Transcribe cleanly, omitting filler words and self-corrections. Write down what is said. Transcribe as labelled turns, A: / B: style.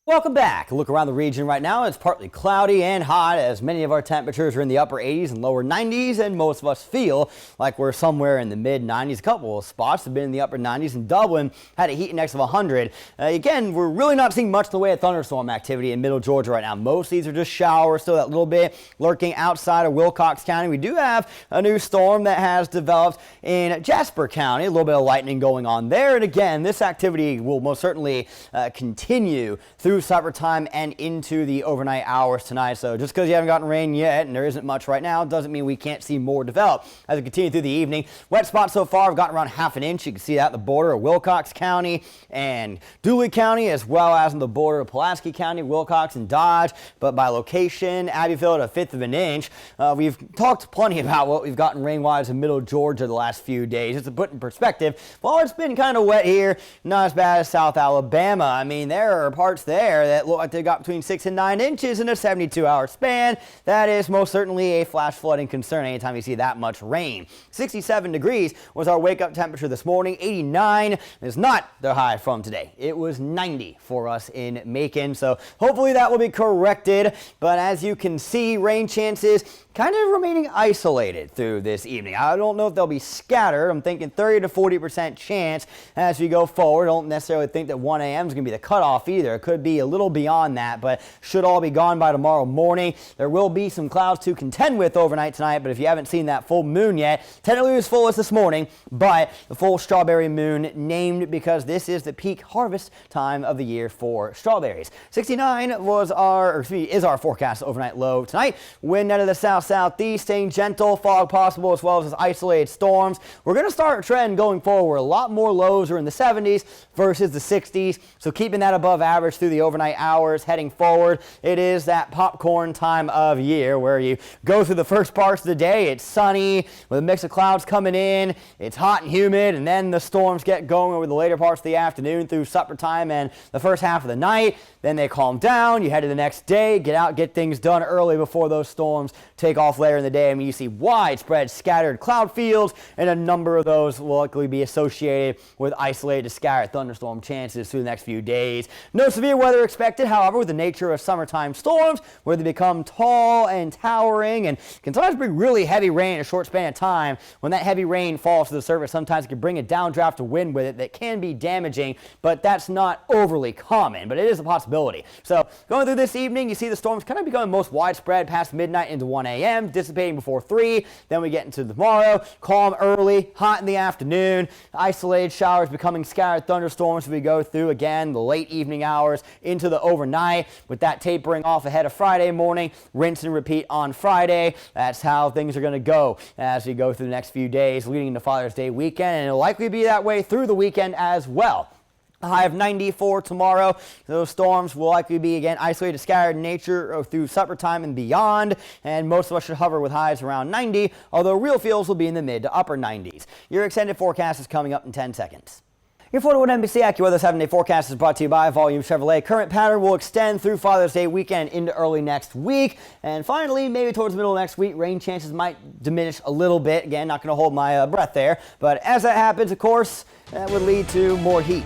A: Welcome back. A look around the region right now. It's partly cloudy and hot as many of our temperatures are in the upper 80s and lower 90s, and most of us feel like we're somewhere in the mid 90s. A couple of spots have been in the upper 90s, and Dublin had a heat index of 100. Again, we're really not seeing much in the way of thunderstorm activity in middle Georgia right now. Most of these are just showers, still that little bit lurking outside of Wilcox County. We do have a new storm that has developed in Jasper County, a little bit of lightning going on there. And again, this activity will most certainly continue through supper time and into the overnight hours tonight. So just because you haven't gotten rain yet, and there isn't much right now, doesn't mean we can't see more develop as we continue through the evening. Wet spots so far have gotten around half an inch. You can see that at the border of Wilcox County and Dooley County, as well as on the border of Pulaski County, Wilcox and Dodge. But by location, Abbeville at 1/5 of an inch. We've talked plenty about what we've gotten rain-wise in middle Georgia the last few days. Just to put in perspective, while it's been kind of wet here, not as bad as South Alabama. I mean, there are parts there that look like they got between 6 and 9 inches in a 72-hour span. That is most certainly a flash flooding concern anytime you see that much rain. 67 degrees was our wake-up temperature this morning. 89 is not the high from today. It was 90 for us in Macon, so hopefully that will be corrected. But as you can see, rain chances kind of remaining isolated through this evening. I don't know if they'll be scattered. I'm thinking 30 to 40% chance as we go forward. I don't necessarily think that 1 a.m. is going to be the cutoff either. It could be a little beyond that, but should all be gone by tomorrow morning. There will be some clouds to contend with overnight tonight, but if you haven't seen that full moon yet, technically it was full as this morning, but the full strawberry moon named because this is the peak harvest time of the year for strawberries. 69 is our forecast overnight low tonight. Wind out of the southeast, staying gentle, fog possible, as well as isolated storms. We're going to start a trend going forward. A lot more lows are in the 70s versus the 60s, so keeping that above average through the overnight hours heading forward. It is that popcorn time of year where you go through the first parts of the day. It's sunny with a mix of clouds coming in. It's hot and humid, and then the storms get going over the later parts of the afternoon through supper time and the first half of the night. Then they calm down. You head to the next day, get out, get things done early before those storms take off later in the day. I mean, you see widespread scattered cloud fields, and a number of those will likely be associated with isolated scattered thunderstorm chances through the next few days. No severe weather expected, however, with the nature of summertime storms, where they become tall and towering and can sometimes bring really heavy rain in a short span of time. When that heavy rain falls to the surface, sometimes it can bring a downdraft of wind with it that can be damaging, but that's not overly common, but it is a possibility. So going through this evening, you see the storms kind of becoming most widespread past midnight into 1 a.m., dissipating before 3. Then we get into tomorrow, calm early, hot in the afternoon, isolated showers becoming scattered thunderstorms as we go through, again, the late evening hours into the overnight, with that tapering off ahead of Friday morning, rinse and repeat on Friday. That's how things are going to go as we go through the next few days leading into Father's Day weekend, and it'll likely be that way through the weekend as well. A high of 94 tomorrow. Those storms will likely be, again, isolated, scattered in nature through supper time and beyond, and most of us should hover with highs around 90, although real feels will be in the mid to upper 90s. Your extended forecast is coming up in 10 seconds. Your 41 NBC AccuWeather 7-day forecast is brought to you by Volume Chevrolet. Current pattern will extend through Father's Day weekend into early next week. And finally, maybe towards the middle of next week, rain chances might diminish a little bit. Again, not going to hold my breath there. But as that happens, of course, that would lead to more heat.